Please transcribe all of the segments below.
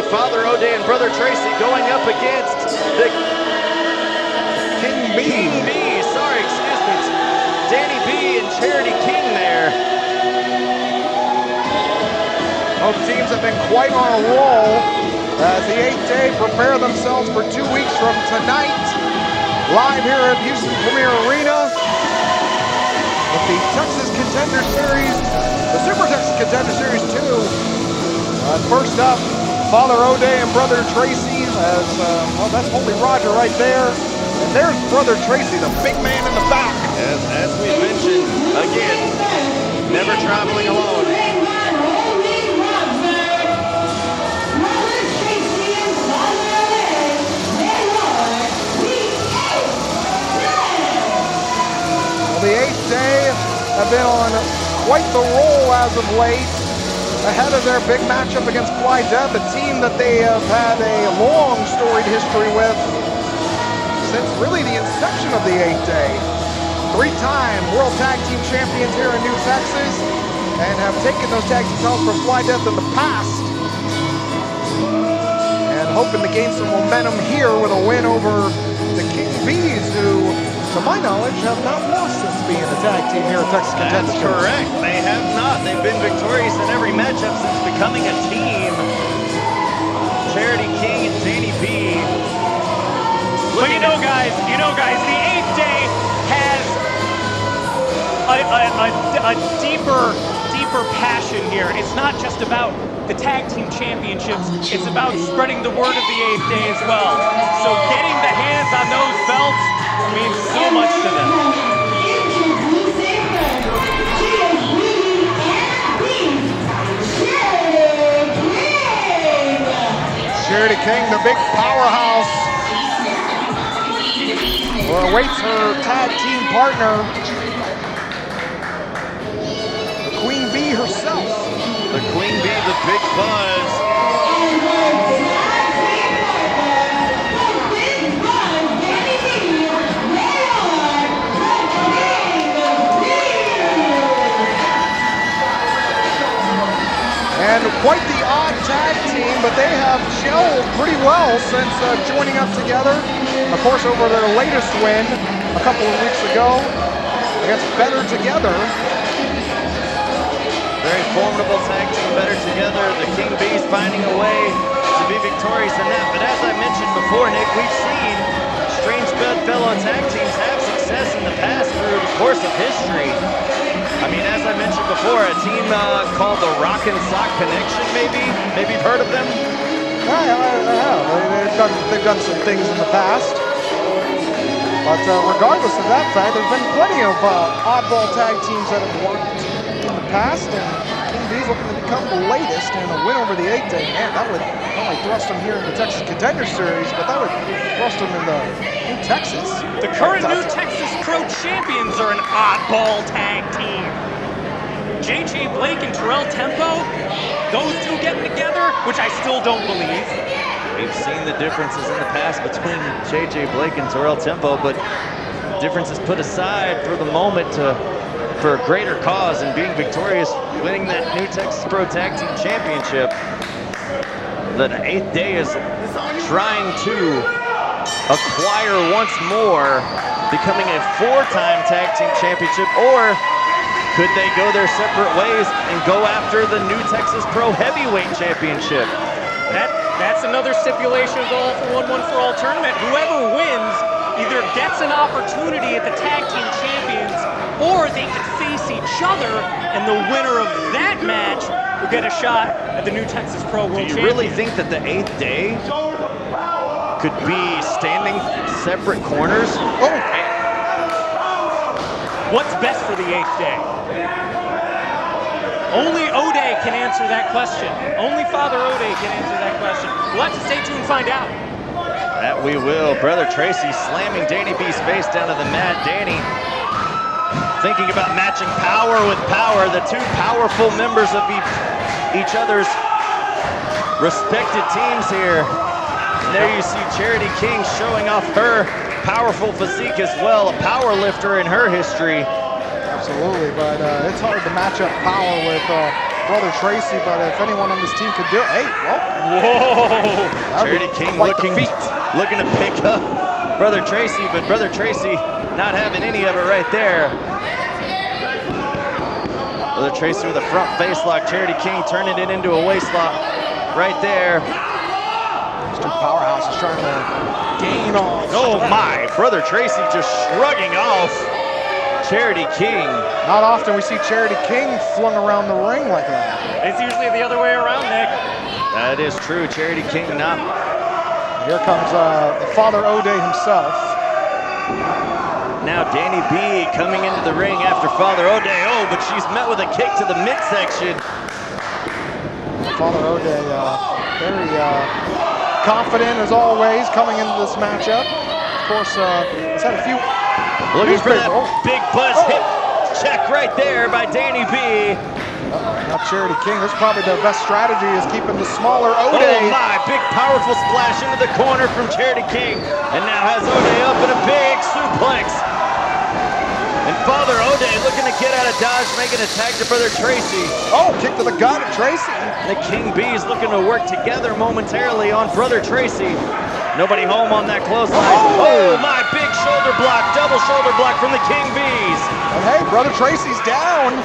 Father O'Day and Brother Tracy going up against the King B. Sorry, excuse me. It's Danny B and Charity King there. Both teams have been quite on a roll as the 8th day prepare themselves for 2 weeks from tonight. Live here at Houston Premier Arena with the Texas Contender Series, the Super Texas Contender Series 2. First up, Father O'Day and Brother Tracy as, well, that's Holy Roger right there. And there's Brother Tracy, the big man in the back. As we mentioned, again, never traveling alone. The 8th day have been on quite the roll as of late, ahead of their big matchup against Fly Death, a team that they have had a long storied history with since really the inception of the 8th day. 3-time World Tag Team Champions here in New Texas and have taken those tag team titles from Fly Death in the past and hoping to gain some momentum here with a win over the King Bees, who, to my knowledge, have not lost since being a tag team here at Texas Contender Series. That's correct. They have not. They've been victorious in every matchup since becoming a team. Charity King and Danny B. But you know, guys, the 8th day has a deeper passion here. It's not just about the tag team championships. It's about spreading the word of the 8th day as well. So getting the hands on those belts means so much to them. Charity King, the big powerhouse, awaits her tag team partner, the Queen Bee herself. The Queen Bee, the big buzz. And quite the odd tag team, but they have gelled pretty well since joining up together. Of course, over their latest win a couple of weeks ago against Better Together. Very formidable tag team, Better Together. The King Bees finding a way to be victorious in that. But as I mentioned before, Nick, we've seen strange bedfellow tag teams have success in the past through the course of history. I mean, as I mentioned before, a team called the Rock and Sock Connection, maybe? Maybe you've heard of them? Yeah, I have. They've done some things in the past. But regardless of that fact, there's been plenty of oddball tag teams that have worked in the past, and King Bees looking to become the latest, and a win over the 8th day. Man, that would not only thrust them here in the Texas Contender Series, but that would thrust them into New Texas. The current New Texas Pro Champions are an oddball tag team. JJ Blake and Terrell Tempo, those two getting together, which I still don't believe. We've seen the differences in the past between JJ Blake and Terrell Tempo, but differences put aside for the moment for a greater cause and being victorious, winning that New Texas Pro Tag Team Championship. The 8th day is trying to acquire once more, becoming a 4-time Tag Team Championship, or could they go their separate ways and go after the New Texas Pro Heavyweight Championship? That's another stipulation of the All for One, One for All tournament. Whoever wins either gets an opportunity at the Tag Team Champions, or they could face each other, and the winner of that match will get a shot at the New Texas Pro World Championship. Do you really think that the 8th day could be standing separate corners? Oh! What's best for the 8th day? Only O'Day can answer that question. Only Father O'Day can answer that question. We'll have to stay tuned and find out. That we will. Brother Tracy slamming Danny B's face down to the mat. Danny thinking about matching power with power. The two powerful members of each other's respected teams here. And there you see Charity King showing off her powerful physique as well. A power lifter in her history. Absolutely, but it's hard to match up power with Brother Tracy, but if anyone on this team could do it, hey, well. Whoa! Charity King looking to pick up Brother Tracy, but Brother Tracy not having any of it right there. Brother Tracy with a front face lock. Charity King turning it into a waist lock right there. These two powerhouses trying to gain on. Oh my, Brother Tracy just shrugging off Charity King. Not often we see Charity King flung around the ring like that. It's usually the other way around, Nick. That is true. Charity King not. Here comes the Father O'Day himself. Now Danny B coming into the ring after Father O'Day. Oh, but she's met with a kick to the midsection. Father O'Day very confident as always coming into this matchup. Of course, he's had a few. Looking for that big buzz hit check right there by Danny B. Now Charity King, this is probably the best strategy, is keeping the smaller O'Day. Oh my, big powerful splash into the corner from Charity King. And now has O'Day up in a big suplex. And Father O'Day looking to get out of dodge, making a tag to Brother Tracy. Oh, kick to the gut of Tracy. The King Bees looking to work together momentarily on Brother Tracy. Nobody home on that clothesline. Oh my, big shoulder block, double shoulder block from the King Bees. And hey, Brother Tracy's down.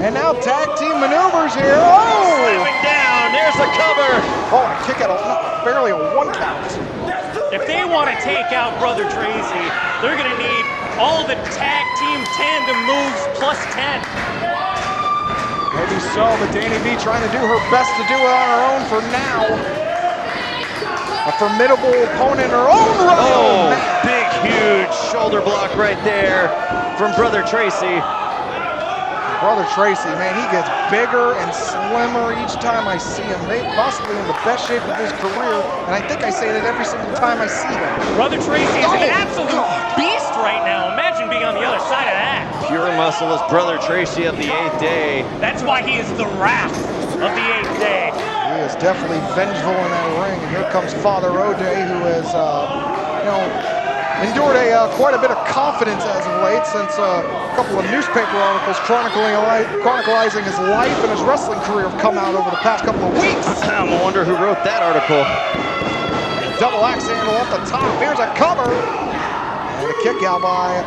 And now tag team maneuvers here. Oh! Slamming down, there's the cover. Oh, and a kick out of barely a 1 count. If they want to take out Brother Tracy, they're going to need all the tag team tandem moves plus 10. Maybe so, but Danny B trying to do her best to do it on her own for now. A formidable opponent in her own right. Oh, big, huge shoulder block right there from Brother Tracy. Brother Tracy, man, he gets bigger and slimmer each time I see him. Possibly in the best shape of his career, and I think I say that every single time I see him. Brother Tracy is an absolute beast right now. Imagine being on the other side of that. Pure muscle is Brother Tracy of the 8th day. That's why he is the wrath of the 8th day. He is definitely vengeful in that ring, and here comes Father O'Day, who has, endured quite a bit of confidence as of late, since a couple of newspaper articles chronicalizing his life and his wrestling career have come out over the past couple of weeks. I wonder who wrote that article. Double axe handle up the top. Here's a cover. And a kick out by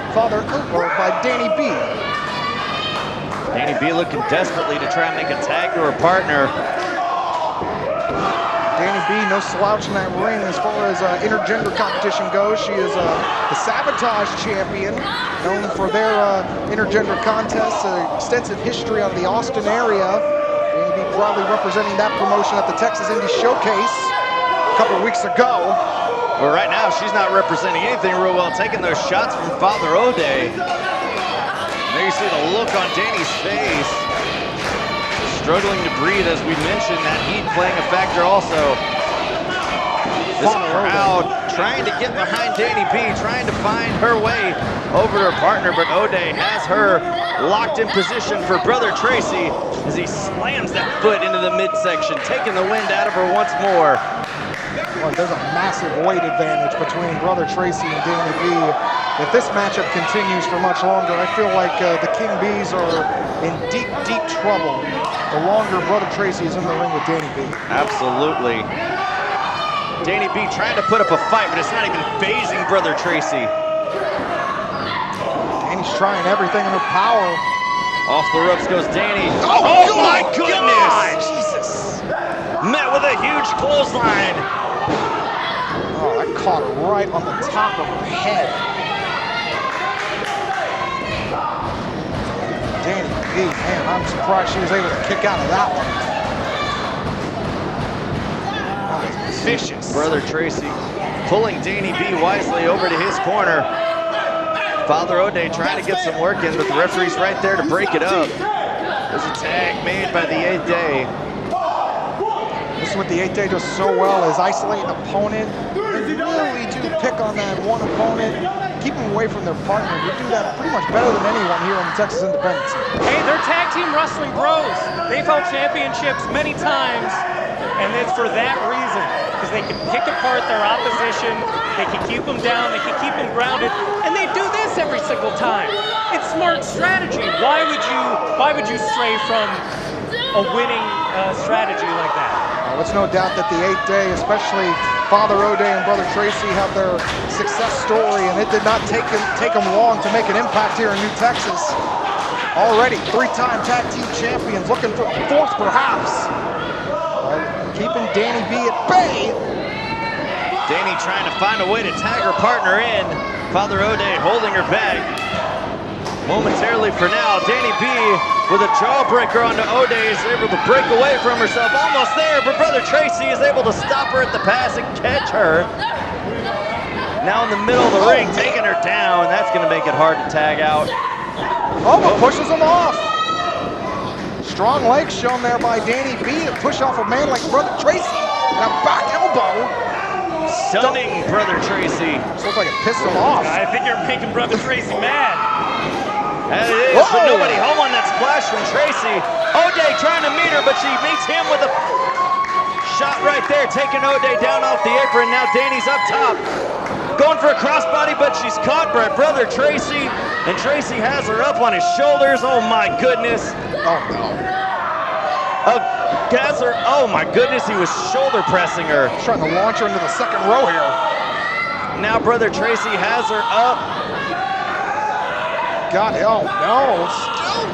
by Danny B. Danny B looking desperately to try and make a tag to her partner. Danny B, no slouch in that ring as far as intergender competition goes. She is the Sabotage champion, known for their intergender contests, an extensive history out of the Austin area. Danny B proudly representing that promotion at the Texas Indie Showcase a couple of weeks ago. Well, right now she's not representing anything real well, taking those shots from Father O'Day. There you see the look on Danny's face. Struggling to breathe, as we mentioned, that heat playing a factor also. This crowd trying to get behind Danny B, trying to find her way over to her partner, but O'Day has her locked in position for Brother Tracy as he slams that foot into the midsection, taking the wind out of her once more. Well, there's a massive weight advantage between Brother Tracy and Danny B. If this matchup continues for much longer, I feel like the King Bees are in deep, deep trouble the longer Brother Tracy is in the ring with Danny B. Absolutely. Danny B trying to put up a fight, but it's not even phasing Brother Tracy. Danny's trying everything in her power. Off the ropes goes Danny. Oh my goodness! God. Jesus! Met with a huge clothesline. Oh, that caught her right on the top of her head. Danny B, man, I'm surprised she was able to kick out of that one. That was vicious. Brother Tracy pulling Danny B wisely over to his corner. Father O'Day trying to get some work in, but the referee's right there to break it up. There's a tag made by the 8th day. This is what the 8th day does so well, is isolate an opponent. They really do pick on that one opponent, keep them away from their partner. We do that pretty much better than anyone here on the Texas Independence. Hey, they're tag team wrestling bros. They've held championships many times, and it's for that reason, because they can pick apart their opposition, they can keep them down, they can keep them grounded, and they do this every single time. It's smart strategy. Why would you stray from a winning strategy like that. Well, it's no doubt that the 8th day, especially Father O'Day and Brother Tracy, have their success story, and it did not take them long to make an impact here in New Texas. Already 3-time tag team champions, looking for 4th perhaps. Keeping Danny B at bay. Danny trying to find a way to tag her partner in. Father O'Day holding her back. Momentarily for now, Danny B with a jawbreaker onto O'Day is able to break away from herself. Almost there, but Brother Tracy is able to stop her at the pass and catch her. Now in the middle of the ring, taking her down. That's going to make it hard to tag out. Oh, but pushes him off. Strong legs shown there by Danny B to push off a man like Brother Tracy. And a back elbow. Stunning Brother Tracy. This looks like it pissed him off. I think you're making Brother Tracy mad. That it is, but nobody home on that splash from Tracy. O'Day trying to meet her, but she meets him with a shot right there, taking O'Day down off the apron. Now Danny's up top. Going for a crossbody, but she's caught by Brother Tracy, and Tracy has her up on his shoulders. Oh my goodness. Oh no. Oh my goodness, he was shoulder pressing her. He's trying to launch her into the 2nd row here. Now Brother Tracy has her up. God, oh no. Still.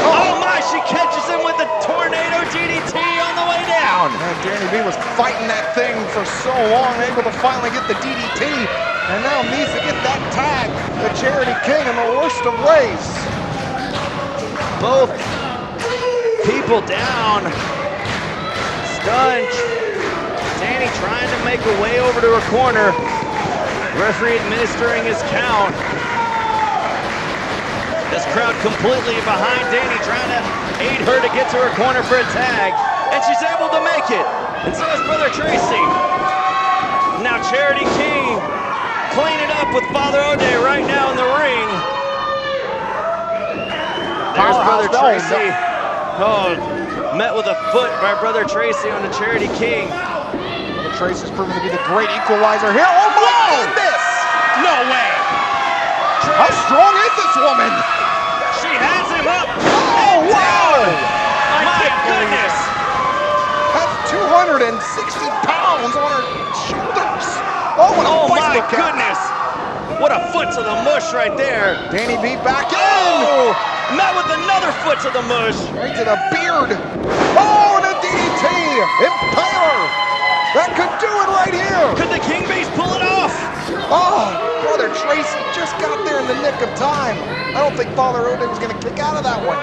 Oh my, she catches him with the tornado DDT on the way down. And Danny B was fighting that thing for so long, able to finally get the DDT, and now needs to get that tag. The Charity King in the worst of ways. Both people down. Stunned. Danny trying to make a way over to her corner. Referee administering his count. This crowd completely behind Danny, trying to aid her to get to her corner for a tag. And she's able to make it. And so is Brother Tracy. Now Charity King cleaning up with Father O'Day right now in the ring. There's Brother Tracy. Oh, met with a foot by Brother Tracy on the Charity King. Brother Tracy's proven to be the great equalizer here. Oh my goodness! No way. How strong is this woman? She has him up. Oh wow! My goodness. That's 260 pounds on her shoulders. Oh, what a my bicycle kick. goodness. What a foot to the mush right there. Danny B back in. Oh, met with another foot to the mush. Right to the beard. Oh, and a DDT. Impaler. That could do it right here. Could the King Bees pull it off? Oh, Brother Tracy just got there in the nick of time. I don't think Father O'Day was going to kick out of that one.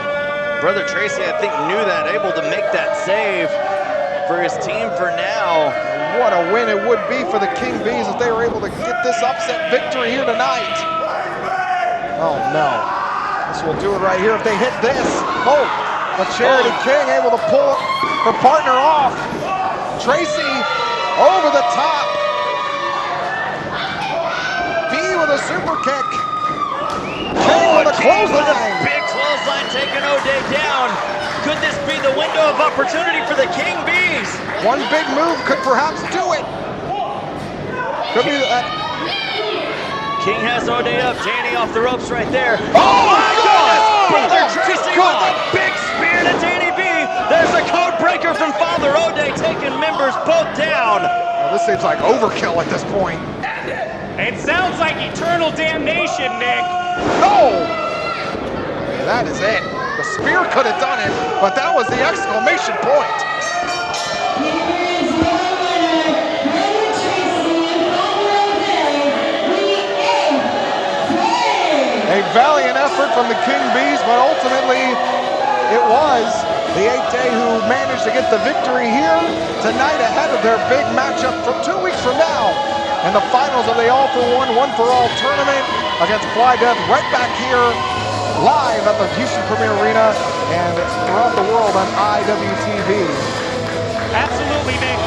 Brother Tracy, I think, knew that, able to make that save for his team for now. What a win it would be for the King Bees if they were able to get this upset victory here tonight. Oh no. This will do it right here if they hit this. Oh, the Charity King able to pull her partner off. Tracy over the top. B with a super kick. King with a clothesline. Big clothesline taking O'Day down. Could this be the window of opportunity for the King Bees? One big move could perhaps do it. Could be that. King has O'Day up. Danny off the ropes right there. Oh my goodness! Brother Oh, Tracy good. with a big spear to Danny B. There's a code breaker from Father O'Day taking members both down. Well, this seems like overkill at this point. It sounds like eternal damnation, Nick. No! That is it. The spear could have done it, but that was the exclamation point. A valiant effort from the King Bees, but ultimately it was the 8th day who managed to get the victory here tonight ahead of their big matchup from 2 weeks from now in the finals of the All-for-One, One-for-All tournament against Fly Death, right back here live at the Houston Premier Arena and throughout the world on IWTV. Absolutely, Nick.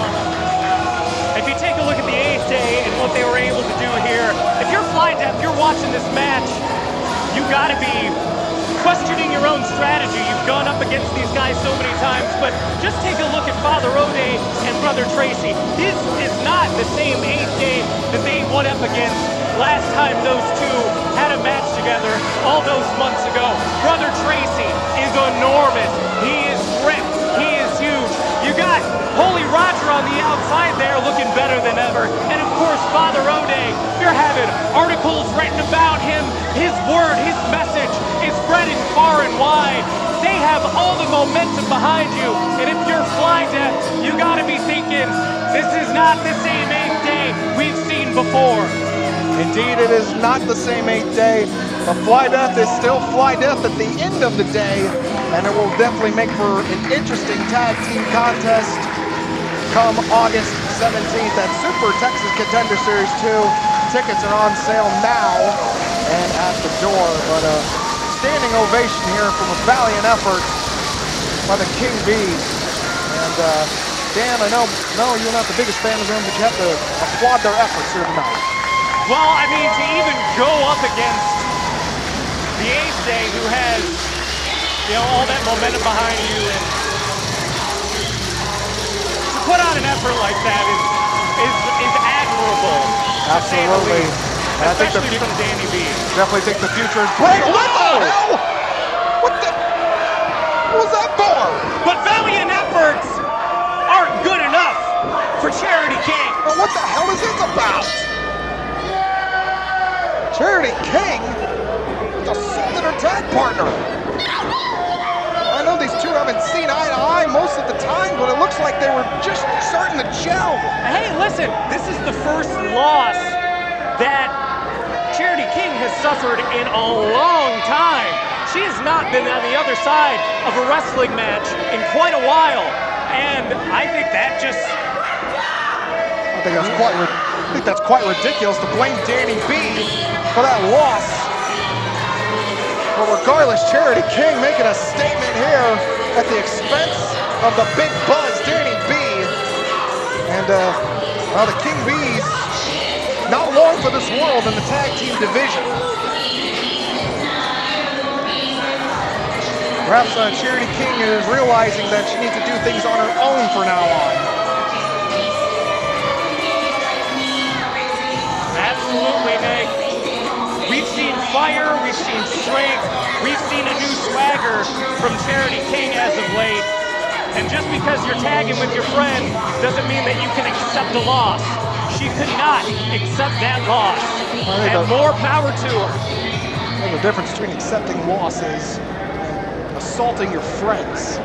If you take a look at the 8th day and what they were able to do here, if you're Fly Death, you're watching this match, you gotta be questioning your own strategy. You've gone up against these guys so many times, but just take a look at Father O'Day and Brother Tracy. This is not the same 8th day that they went up against last time those two had a match together all those months ago. Brother Tracy is enormous. He is ripped. got Holy Roger on the outside there looking better than ever. And of course, Father O'Day, you're having articles written about him. His word, his message is spreading far and wide. They have all the momentum behind you. And if you're Fly Death, you gotta be thinking, this is not the same 8th day we've seen before. Indeed, it is not the same 8th day. But Fly Death is still Fly Death at the end of the day, and it will definitely make for an interesting tag team contest come August 17th at Super Texas Contender Series 2. Tickets are on sale now and at the door, but a standing ovation here from a valiant effort by the King Bees. And Dan, I know you're not the biggest fan of them, but you have to applaud their efforts here tonight. Well, I mean, to even go up against the 8th day, who has, all that momentum behind you, and to put on an effort like that is admirable. Absolutely. And I think especially from Danny B. Definitely think the future is bright. What the hell? What was that for? But valiant efforts aren't good enough for Charity King. But what the hell is this about? Charity King assaulted her tag partner. I know these two haven't seen eye to eye most of the time, but it looks like they were just starting to gel. Hey, listen, this is the first loss that Charity King has suffered in a long time. She has not been on the other side of a wrestling match in quite a while, and I think that just... I think that's quite ridiculous to blame Danny B for that loss. But regardless, Charity King making a statement here at the expense of the big buzz, Danny B. And the King Bees, not long for this world in the tag team division. Perhaps Charity King is realizing that she needs to do things on her own from now on. Absolutely, Nick. We've seen fire, we've seen strength, we've seen a new swagger from Charity King as of late. And just because you're tagging with your friend doesn't mean that you can accept a loss. She could not accept that loss. And more power to her. The difference between accepting losses and assaulting your friends.